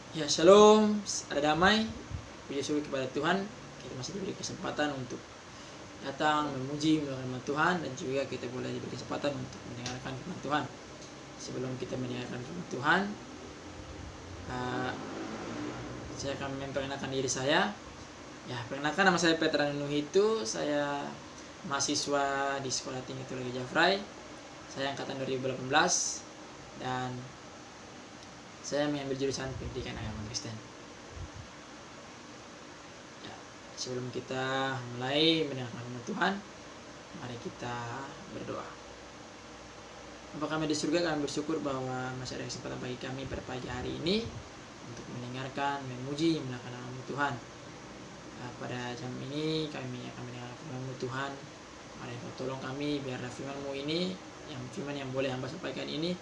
Ya, shalom, ada damai, puji syukur kepada Tuhan. Kita masih diberi kesempatan untuk datang memuji firman Tuhan, dan juga kita boleh diberi kesempatan untuk mendengarkan firman Tuhan. Sebelum kita mendengarkan firman Tuhan, saya akan memperkenalkan diri saya. Ya, perkenalkan, nama saya Petra Nuhitu. Saya mahasiswa di Sekolah Tinggi Teologi Jafrai. Saya angkatan 2018 dan saya mengambil jurusan pendidikan agama Kristen. Ya, sebelum kita mulai mendengarkan firman Tuhan, mari kita berdoa. Bapa kami di surga, kami bersyukur bahwa masih ada kesempatan bagi kami pada pagi hari ini untuk mendengarkan, memuji, memuliakan nama Tuhan. Pada jam ini kami akan mendengarkan firman-Mu Tuhan. Mari Kau tolong kami, biarlah firman-Mu ini, yang firman yang boleh hamba sampaikan ini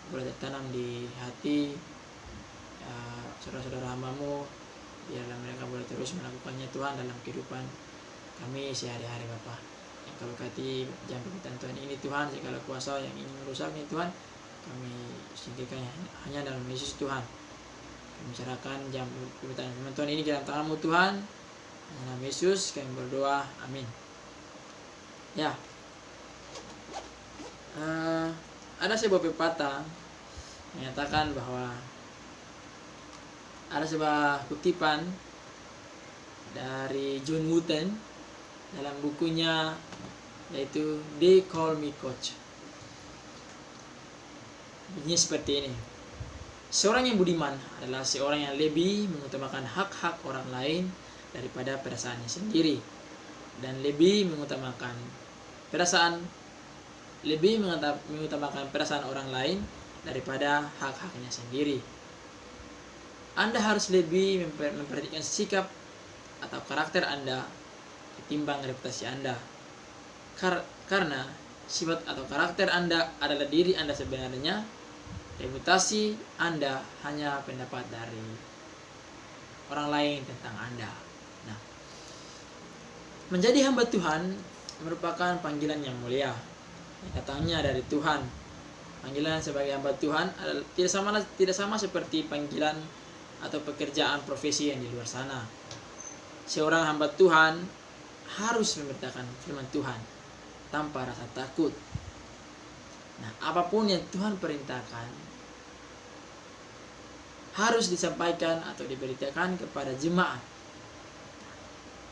boleh tertanam di hati saudara-saudara hamba-Mu. Biarlah mereka boleh terus melakukannya Tuhan dalam kehidupan kami sehari-hari Bapa. Yang Kau berkati jam pemberitaan Tuhan ini Tuhan, segala kuasa yang ingin merusaknya Tuhan, kami singkirkan hanya dalam Yesus Tuhan. Kami serahkan jam pemberitaan firman Tuhan ini ke dalam tangan-Mu Tuhan. Dalam nama Yesus kami berdoa, amin. Ya, ada sebuah pepatah menyatakan bahwa ada sebuah kutipan dari John Wooden dalam bukunya, yaitu They Call Me Coach. Bunyinya seperti ini: seorang yang budiman adalah seorang yang lebih mengutamakan hak-hak orang lain daripada perasaannya sendiri, dan lebih mengutamakan perasaan orang lain daripada hak-haknya sendiri. Anda harus lebih memperhatikan sikap atau karakter Anda ketimbang reputasi Anda. Karena sifat atau karakter Anda adalah diri Anda sebenarnya, reputasi Anda hanya pendapat dari orang lain tentang Anda. Nah, menjadi hamba Tuhan merupakan panggilan yang mulia yang datangnya dari Tuhan. Panggilan sebagai hamba Tuhan adalah tidak sama seperti panggilan atau pekerjaan profesi yang di luar sana. Seorang hamba Tuhan harus memberitakan firman Tuhan tanpa rasa takut. Nah, apapun yang Tuhan perintahkan harus disampaikan atau diberitakan kepada jemaat.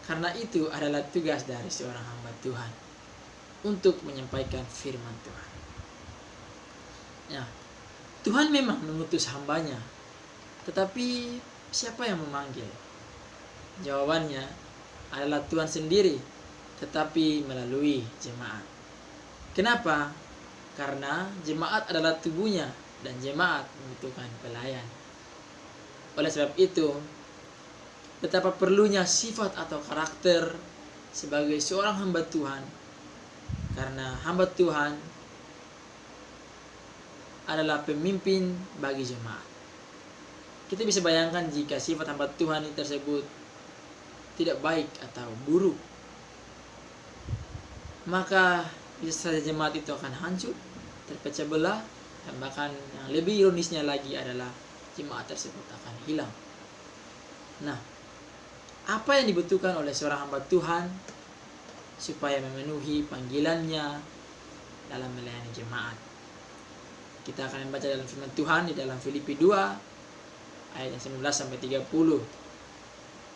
Karena itu adalah tugas dari seorang hamba Tuhan untuk menyampaikan firman Tuhan. Ya, Tuhan memang mengutus hambanya, tetapi siapa yang memanggil? Jawabannya adalah Tuhan sendiri, tetapi melalui jemaat. Kenapa? Karena jemaat adalah tubuhnya dan jemaat membutuhkan pelayan. Oleh sebab itu, betapa perlunya sifat atau karakter sebagai seorang hamba Tuhan, karena hamba Tuhan adalah pemimpin bagi jemaat. Kita bisa bayangkan jika sifat hamba Tuhan tersebut tidak baik atau buruk, maka bisa saja jemaat itu akan hancur, terpecah belah, dan bahkan yang lebih ironisnya lagi adalah jemaat tersebut akan hilang. Nah, apa yang dibutuhkan oleh seorang hamba Tuhan supaya memenuhi panggilannya dalam melayani jemaat? Kita akan membaca dalam firman Tuhan di dalam Filipi 2 ayat 19 sampai 30.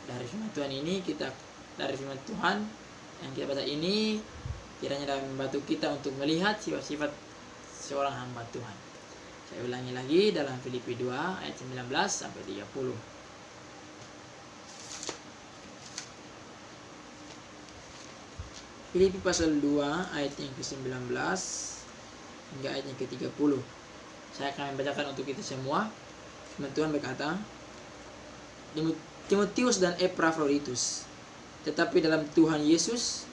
Dari firman Tuhan yang kita baca ini kiranya dapat membantu kita untuk melihat sifat-sifat seorang hamba Tuhan. Saya ulangi lagi, dalam Filipi 2 ayat 19 sampai 30. Filipi pasal 2 ayat yang ke-19 hingga ayat yang ke-30. Saya akan membacakan untuk kita semua. Firman Tuhan berkata, Timotius dan Epafroditus, tetapi dalam Tuhan Yesus,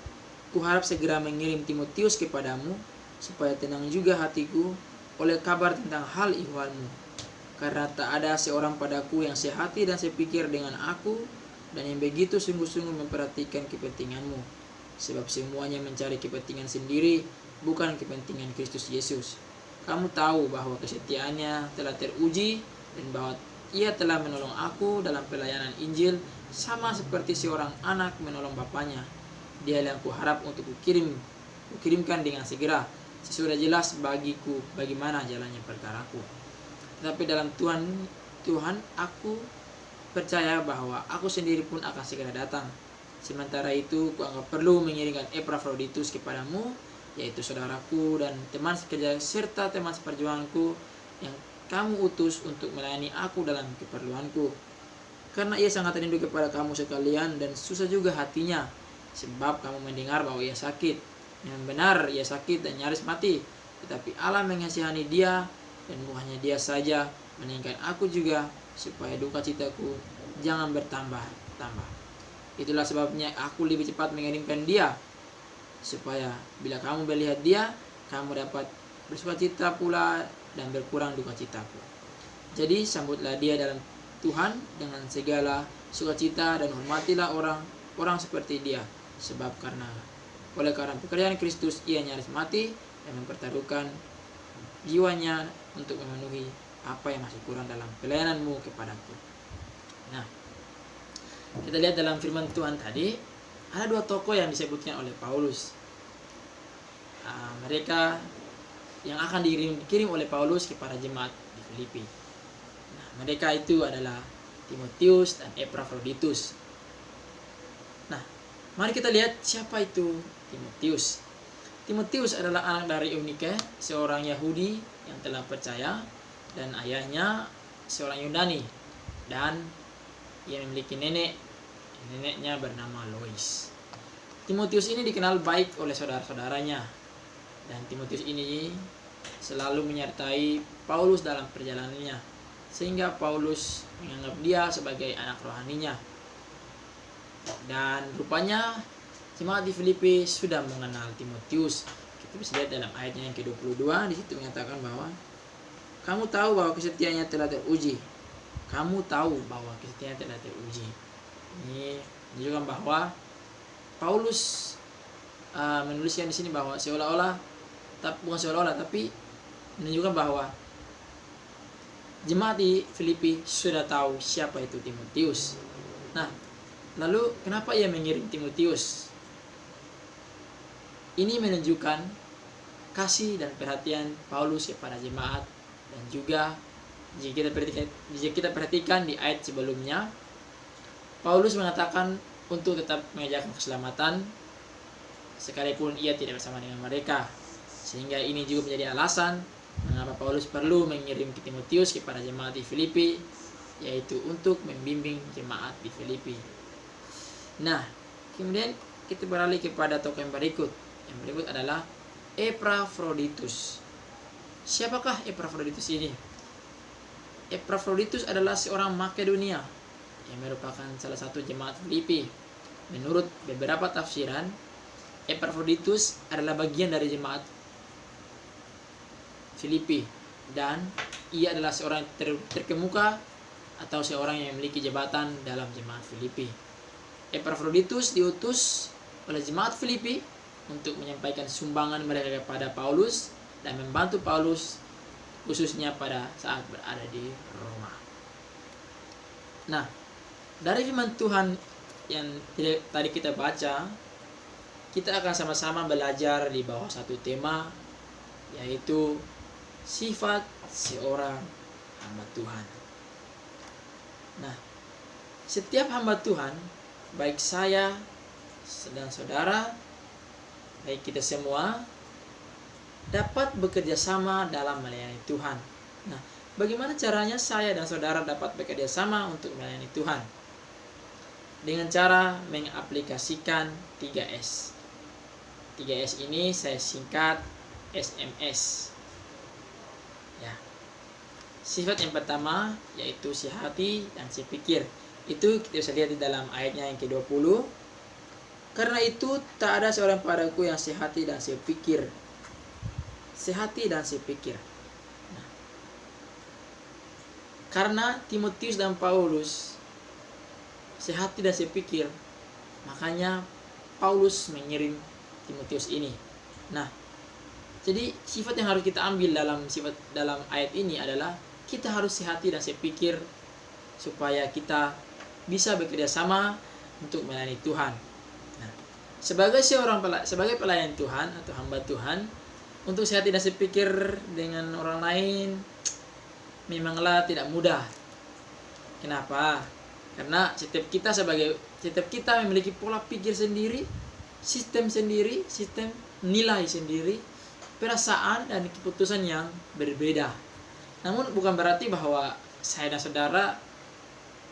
kuharap segera mengirim Timotius kepadamu, supaya tenang juga hatiku oleh kabar tentang hal ihwalmu. Karena tak ada seorang padaku yang sehati dan sepikir dengan aku, dan yang begitu sungguh-sungguh memperhatikan kepentinganmu. Sebab semuanya mencari kepentingan sendiri, bukan kepentingan Kristus Yesus. Kamu tahu bahwa kesetiaannya telah teruji, dan bahwa ia telah menolong aku dalam pelayanan Injil, sama seperti seorang anak menolong bapaknya. Dia yang kuharap untuk kukirimkan dengan segera. Sesudah jelas bagiku bagaimana jalannya perkaraku. Tetapi dalam Tuhan aku percaya bahwa aku sendiri pun akan segera datang. Sementara itu kuanggap perlu mengirimkan Epafroditus kepadamu, yaitu saudaraku dan teman sekerja serta teman seperjuanganku yang kamu utus untuk melayani aku dalam keperluanku. Karena ia sangat rindu kepada kamu sekalian dan susah juga hatinya, sebab kamu mendengar bahwa ia sakit. Yang benar ia sakit dan nyaris mati, tetapi Allah mengasihani dia, dan bukan hanya dia saja, melainkan aku juga, supaya duka citaku jangan bertambah-tambah. Itulah sebabnya aku lebih cepat mengirimkan dia, supaya bila kamu melihat dia, kamu dapat bersukacita pula dan berkurang duka citaku. Jadi sambutlah dia dalam Tuhan dengan segala sukacita dan hormatilah orang seperti dia, sebab oleh karena pekerjaan Kristus ia nyaris mati dan mempertaruhkan jiwanya untuk memenuhi apa yang masih kurang dalam pelayananmu kepadaku. Nah, kita lihat dalam firman Tuhan tadi ada dua tokoh yang disebutkan oleh Paulus. Mereka yang akan dikirim oleh Paulus kepada jemaat di Filipi. Nah, mereka itu adalah Timotius dan Epafroditus. Nah, mari kita lihat siapa itu Timotius. Timotius adalah anak dari Eunike, seorang Yahudi yang telah percaya, dan ayahnya seorang Yunani, dan ia memiliki neneknya bernama Lois. Timotius ini dikenal baik oleh saudara-saudaranya, dan Timotius ini selalu menyertai Paulus dalam perjalanannya, sehingga Paulus menganggap dia sebagai anak rohaninya. Dan rupanya jemaat di Filipi sudah mengenal Timotius. Kita bisa lihat dalam ayatnya yang ke-22, di situ menyatakan bahwa kamu tahu bahwa kesetiaannya telah teruji. Kamu tahu bahwa kesetiaannya telah teruji. Ini menunjukkan bahwa Paulus menuliskan di sini bahwa tapi menunjukkan bahwa jemaat di Filipi sudah tahu siapa itu Timotius. Nah, lalu kenapa ia mengirim Timotius? Ini menunjukkan kasih dan perhatian Paulus kepada jemaat, dan juga jika kita perhatikan di ayat sebelumnya, Paulus mengatakan untuk tetap mengerjakan keselamatan sekalipun ia tidak bersama dengan mereka. Sehingga ini juga menjadi alasan mengapa Paulus perlu mengirim Timotius kepada jemaat di Filipi, yaitu untuk membimbing jemaat di Filipi. Nah, kemudian kita beralih kepada tokoh yang berikut. Yang berikut adalah Epafroditus. Siapakah Epafroditus ini? Epafroditus adalah seorang Makedonia yang merupakan salah satu jemaat Filipi. Menurut beberapa tafsiran, Epafroditus adalah bagian dari jemaat Filipi, dan ia adalah seorang terkemuka atau seorang yang memiliki jabatan dalam jemaat Filipi. Epafroditus diutus oleh jemaat Filipi untuk menyampaikan sumbangan mereka kepada Paulus dan membantu Paulus khususnya pada saat berada di Roma. Nah, dari firman Tuhan yang tadi kita baca, kita akan sama-sama belajar di bawah satu tema, yaitu sifat seorang hamba Tuhan. Nah, setiap hamba Tuhan, baik saya dan saudara, baik kita semua, dapat bekerja sama dalam melayani Tuhan. Nah, bagaimana caranya saya dan saudara dapat bekerja sama untuk melayani Tuhan? Dengan cara mengaplikasikan 3S. 3S ini saya singkat SMS. Ya. Sifat yang pertama yaitu sehati dan sepikir. Itu kita bisa lihat di dalam ayatnya yang ke-20. Karena itu tak ada seorang padaku yang sehati dan sepikir. Sehati dan sepikir. Nah, karena Timotius dan Paulus sehati dan sepikir, makanya Paulus mengirim Timotius ini. Nah, jadi sifat yang harus kita ambil dalam ayat ini adalah kita harus sehati dan sepikir supaya kita bisa bekerja sama untuk melayani Tuhan. Nah, sebagai pelayan Tuhan atau hamba Tuhan, untuk saya tidak sepikir dengan orang lain memanglah tidak mudah. Kenapa? Karena setiap kita memiliki pola pikir sendiri, sistem nilai sendiri, perasaan dan keputusan yang berbeda. Namun bukan berarti bahwa saya dan saudara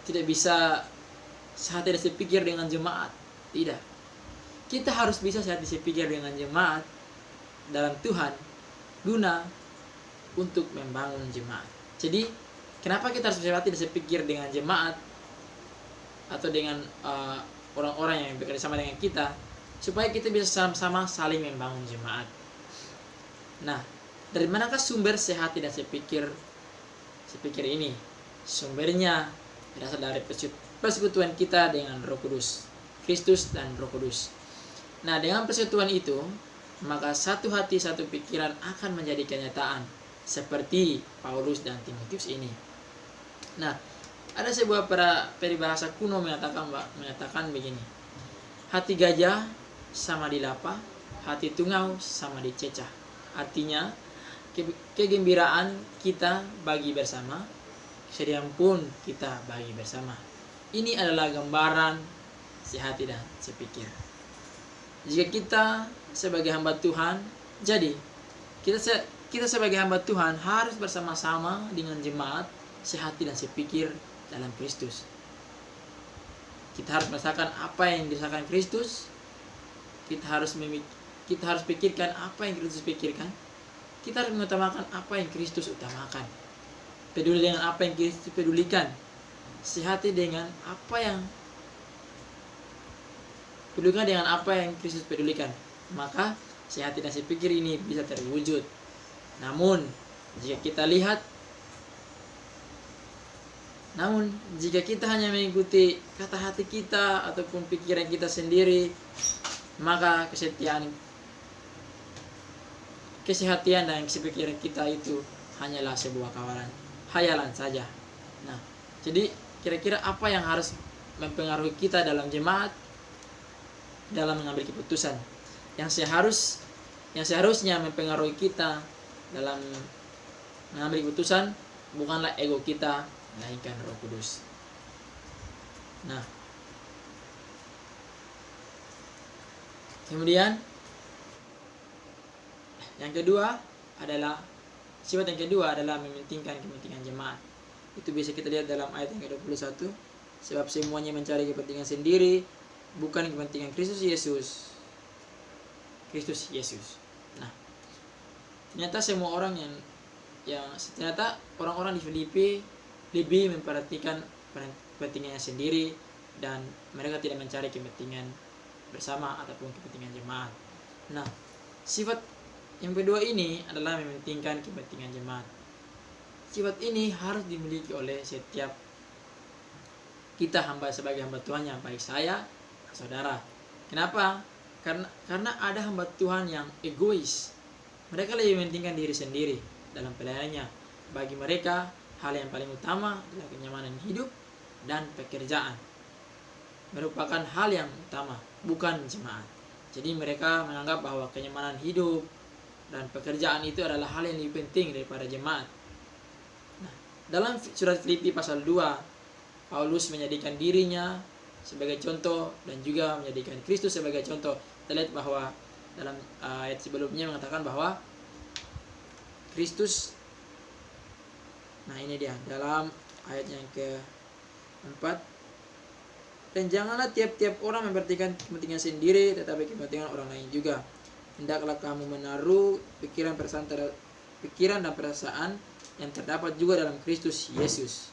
tidak bisa sehati dan sepikir dengan jemaat. Tidak. Kita harus bisa sehati sepikir dengan jemaat dalam Tuhan, guna untuk membangun jemaat. Jadi, kenapa kita harus sehati dan sepikir dengan jemaat atau dengan orang-orang yang bekerja sama dengan kita, supaya kita bisa sama-sama saling membangun jemaat. Nah, dari manakah sumber sehati dan sepikir ini? Sumbernya berasal dari persekutuan kita dengan Roh Kudus, Kristus dan Roh Kudus. Nah, dengan persekutuan itu, maka satu hati satu pikiran akan menjadi kenyataan, seperti Paulus dan Timotius ini. Nah, ada sebuah peribahasa kuno mengatakan begini: hati gajah sama dilapa, hati tungau sama dicecah. Artinya, kegembiraan kita bagi bersama, kesedihan pun kita bagi bersama. Ini adalah gambaran sehati dan sepikir. Jika kita sebagai hamba Tuhan, jadi kita sebagai hamba Tuhan harus bersama-sama dengan jemaat sehati dan sepikir dalam Kristus. Kita harus merasakan apa yang dirasakan Kristus. Kita harus pikirkan apa yang Kristus pikirkan. Kita harus mengutamakan apa yang Kristus utamakan. Peduli dengan apa yang Kristus pedulikan. Sehati dengan apa yang Kristus pedulikan. Maka sehati dan sepikir ini bisa terwujud. Namun jika kita hanya mengikuti kata hati kita ataupun pikiran kita sendiri, maka kesehatian dan kepikiran kita itu hanyalah sebuah hayalan saja. Nah, jadi kira-kira apa yang harus mempengaruhi kita dalam jemaat dalam mengambil keputusan? Yang seharusnya mempengaruhi kita dalam mengambil keputusan bukanlah ego kita, melainkan Roh Kudus. Nah, kemudian sifat yang kedua adalah mementingkan kepentingan jemaat. Itu bisa kita lihat dalam ayat yang ke-21. Sebab semuanya mencari kepentingan sendiri, bukan kepentingan Kristus Yesus. Nah, ternyata orang-orang di Filipi lebih memperhatikan kepentingannya sendiri, dan mereka tidak mencari kepentingan bersama ataupun kepentingan jemaat. Nah, sifat yang kedua ini adalah mementingkan kepentingan jemaat. Sifat ini harus dimiliki oleh setiap kita sebagai hamba Tuhan, yang baik saya, saudara. Kenapa? Karena ada hamba Tuhan yang egois. Mereka lebih mementingkan diri sendiri dalam pelayanannya. Bagi mereka, hal yang paling utama adalah kenyamanan hidup dan pekerjaan. Merupakan hal yang utama, bukan jemaat. Jadi mereka menganggap bahwa kenyamanan hidup dan pekerjaan itu adalah hal yang lebih penting daripada jemaat. Nah, dalam surat Filipi pasal 2, Paulus menjadikan dirinya sebagai contoh dan juga menjadikan Kristus sebagai contoh. Kita lihat bahwa dalam ayat sebelumnya mengatakan bahwa Kristus, nah ini dia dalam ayat yang ke-4, dan janganlah tiap-tiap orang memperhatikan kepentingan sendiri, tetapi kepentingan orang lain juga. Hendaklah kamu menaruh pikiran dan perasaan yang terdapat juga dalam Kristus Yesus.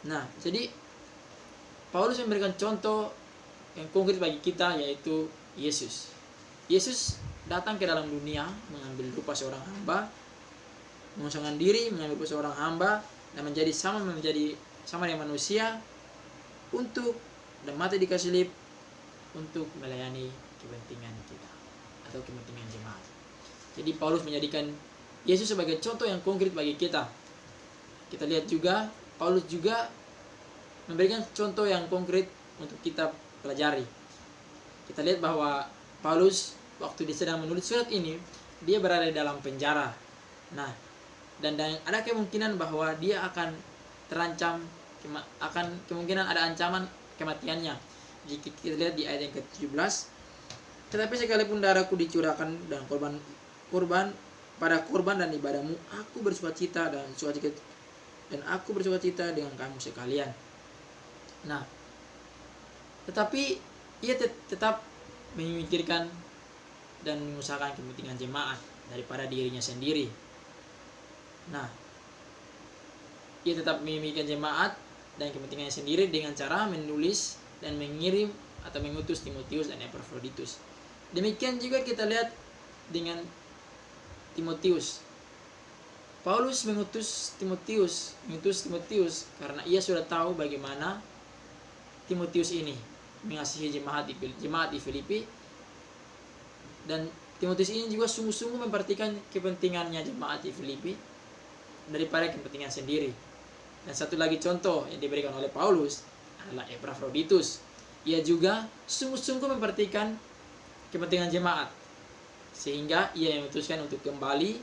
Nah, jadi Paulus memberikan contoh yang konkret bagi kita, yaitu Yesus. Yesus datang ke dalam dunia mengambil rupa seorang hamba, mengosongkan diri, mengambil rupa seorang hamba, dan menjadi sama dengan manusia, untuk dan mati di kayu salib untuk melayani kepentingan kita atau kepentingan jemaat. Jadi Paulus menjadikan Yesus sebagai contoh yang konkret bagi kita. Kita lihat juga Paulus juga memberikan contoh yang konkret untuk kita pelajari. Kita lihat bahwa Paulus waktu dia sedang menulis surat ini, dia berada dalam penjara. Nah, dan ada kemungkinan bahwa dia akan terancam, akan kemungkinan ada ancaman kematiannya. Jika kita lihat di ayat yang ke-17, tetapi sekalipun darahku dicurahkan dan pada korban dan ibadahmu, aku bersukacita aku bersukacita dengan kamu sekalian. Nah, tetapi ia tetap memikirkan dan mengusahakan kepentingan jemaat daripada dirinya sendiri. Nah, ia tetap memikirkan jemaat dan kepentingannya sendiri dengan cara menulis dan mengirim atau mengutus Timotius dan Epafroditus. Demikian juga kita lihat dengan Timotius. Paulus mengutus Timotius karena ia sudah tahu bagaimana Timotius ini mengasihi jemaat di Filipi, dan Timotius ini juga sungguh-sungguh memperhatikan kepentingannya jemaat di Filipi daripada kepentingan sendiri. Dan satu lagi contoh yang diberikan oleh Paulus adalah Epafroditus. Ia juga sungguh-sungguh memperhatikan kepentingan jemaat, sehingga ia memutuskan untuk kembali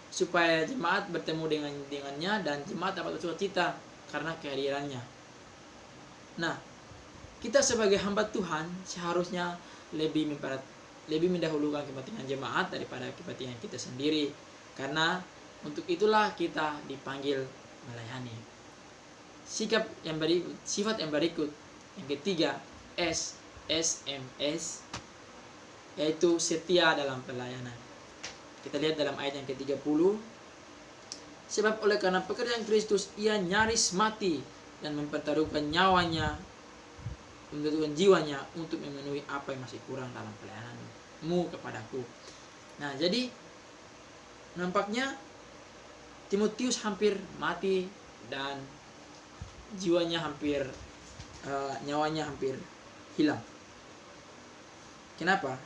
supaya jemaat bertemu dengannya dan jemaat dapat bersukacita karena kehadirannya. Nah, kita sebagai hamba Tuhan seharusnya lebih mendahulukan kepentingan jemaat daripada kepentingan kita sendiri, karena untuk itulah kita dipanggil melayani. Sifat yang berikut, yang ketiga, SMS, yaitu setia dalam pelayanan. Kita lihat dalam ayat yang ke-30. Sebab oleh karena pekerjaan Kristus ia nyaris mati dan mempertaruhkan jiwanya untuk memenuhi apa yang masih kurang dalam pelayananmu kepadaku. Nah, jadi nampaknya Timotius hampir mati dan nyawanya hampir hilang. Kenapa?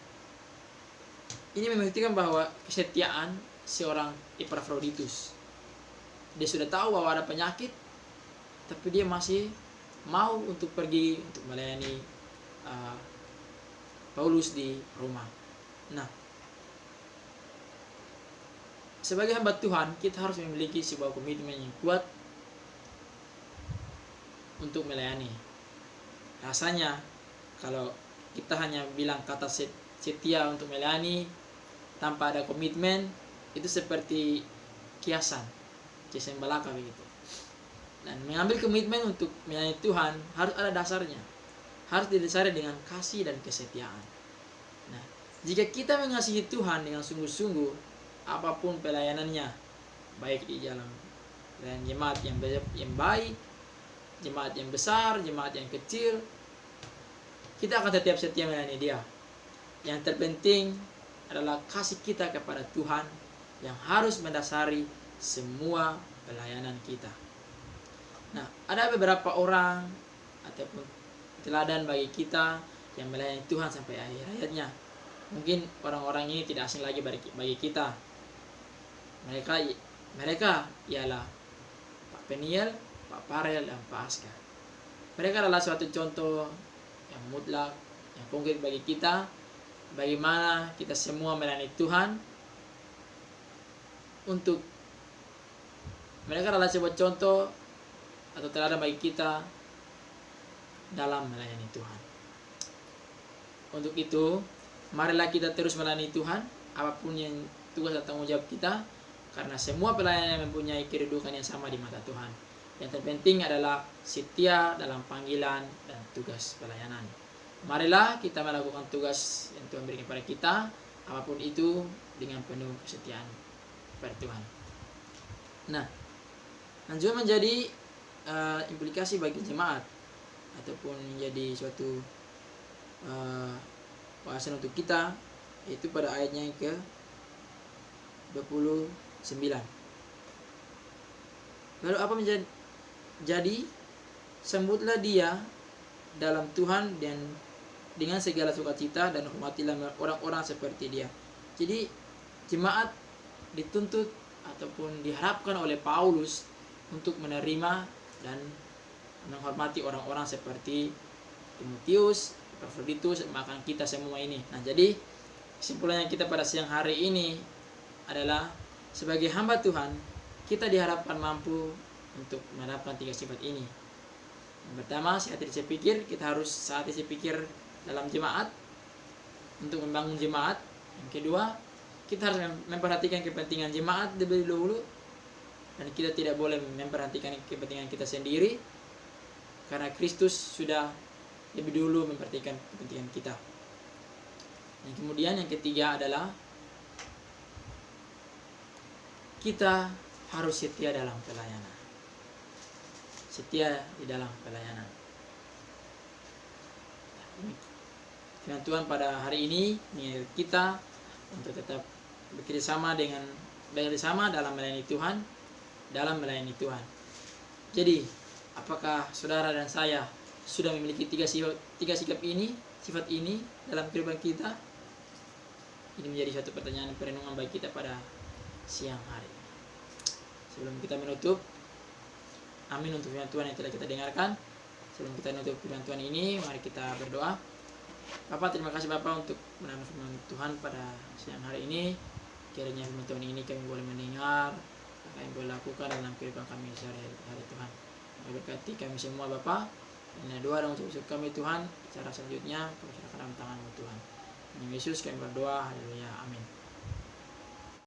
Ini membuktikan bahwa kesetiaan seorang Epafroditus. Dia sudah tahu bahwa ada penyakit, tapi dia masih mau untuk pergi untuk melayani Paulus di Roma. Nah, sebagai hamba Tuhan, kita harus memiliki sebuah komitmen yang kuat untuk melayani. Rasanya kalau kita hanya bilang kata setia untuk melayani tanpa ada komitmen, itu seperti kiasan belaka begitu. Dan mengambil komitmen untuk melayani Tuhan harus ada dasarnya, harus didasari dengan kasih dan kesetiaan. Nah, jika kita mengasihi Tuhan dengan sungguh-sungguh, apapun pelayanannya, baik di dalam dan jemaat yang baik, jemaat yang besar, jemaat yang kecil, kita akan tetap setia melayani Dia. Yang terpenting adalah kasih kita kepada Tuhan yang harus mendasari semua pelayanan kita. Nah, ada beberapa orang ataupun teladan bagi kita yang melayani Tuhan sampai akhir hayatnya. Mungkin orang-orang ini tidak asing lagi bagi kita. Mereka ialah Pak Peniel, Pak Parel, dan Pak Aska. Mereka adalah suatu contoh yang mutlak, yang konkret bagi kita, bagaimana kita semua melayani Tuhan. Untuk mereka adalah sebuah contoh atau teladan bagi kita dalam melayani Tuhan. Untuk itu, marilah kita terus melayani Tuhan, apapun yang tugas atau tanggung jawab kita, karena semua pelayanan mempunyai kedudukan yang sama di mata Tuhan. Yang terpenting adalah setia dalam panggilan dan tugas pelayanan. Marilah kita melakukan tugas yang Tuhan berikan kepada kita, apapun itu, dengan penuh kesetiaan kepada Tuhan. Nah, dan juga menjadi implikasi bagi jemaat ataupun menjadi suatu bahasan untuk kita, yaitu pada ayatnya yang ke-29. Lalu apa jadi sambutlah dia dalam Tuhan dan dengan segala sukacita, dan hormatilah orang-orang seperti dia. Jadi jemaat dituntut ataupun diharapkan oleh Paulus untuk menerima dan menghormati orang-orang seperti Timotius, Epaphroditus, bahkan kita semua ini. Nah, jadi kesimpulannya kita pada siang hari ini adalah sebagai hamba Tuhan, kita diharapkan mampu untuk menerapkan 3 sifat ini. Yang pertama, sehati saya pikir, kita harus sehati saya pikir dalam jemaat untuk membangun jemaat. Yang kedua, kita harus memperhatikan kepentingan jemaat lebih dahulu, dan kita tidak boleh memperhatikan kepentingan kita sendiri, karena Kristus sudah lebih dulu memperhatikan kepentingan kita. Dan kemudian yang ketiga adalah kita harus setia dalam pelayanan. Setia di dalam pelayanan. Firman Tuhan pada hari ini mengingatkan kita untuk tetap bekerjasama dalam melayani Tuhan, Jadi, apakah saudara dan saya sudah memiliki tiga sifat ini dalam kehidupan kita? Ini menjadi suatu pertanyaan perenungan bagi kita pada siang hari. Sebelum kita menutup, amin untuk firman Tuhan yang telah kita dengarkan. Sebelum kita menutup firman Tuhan ini, mari kita berdoa. Bapak, terima kasih Bapak untuk mendengar firman Tuhan pada siang hari ini. Kiranya firman Tuhan ini kami boleh mendengar, kami boleh lakukan dalam kehidupan kami sehari-hari Tuhan. Berkati kami semua Bapak. Ini doa dan ucap syukur kami Tuhan. Cara selanjutnya kami serahkan dalam tangan-Mu Tuhan. Demi Yesus kami berdoa. Haleluya. Amin.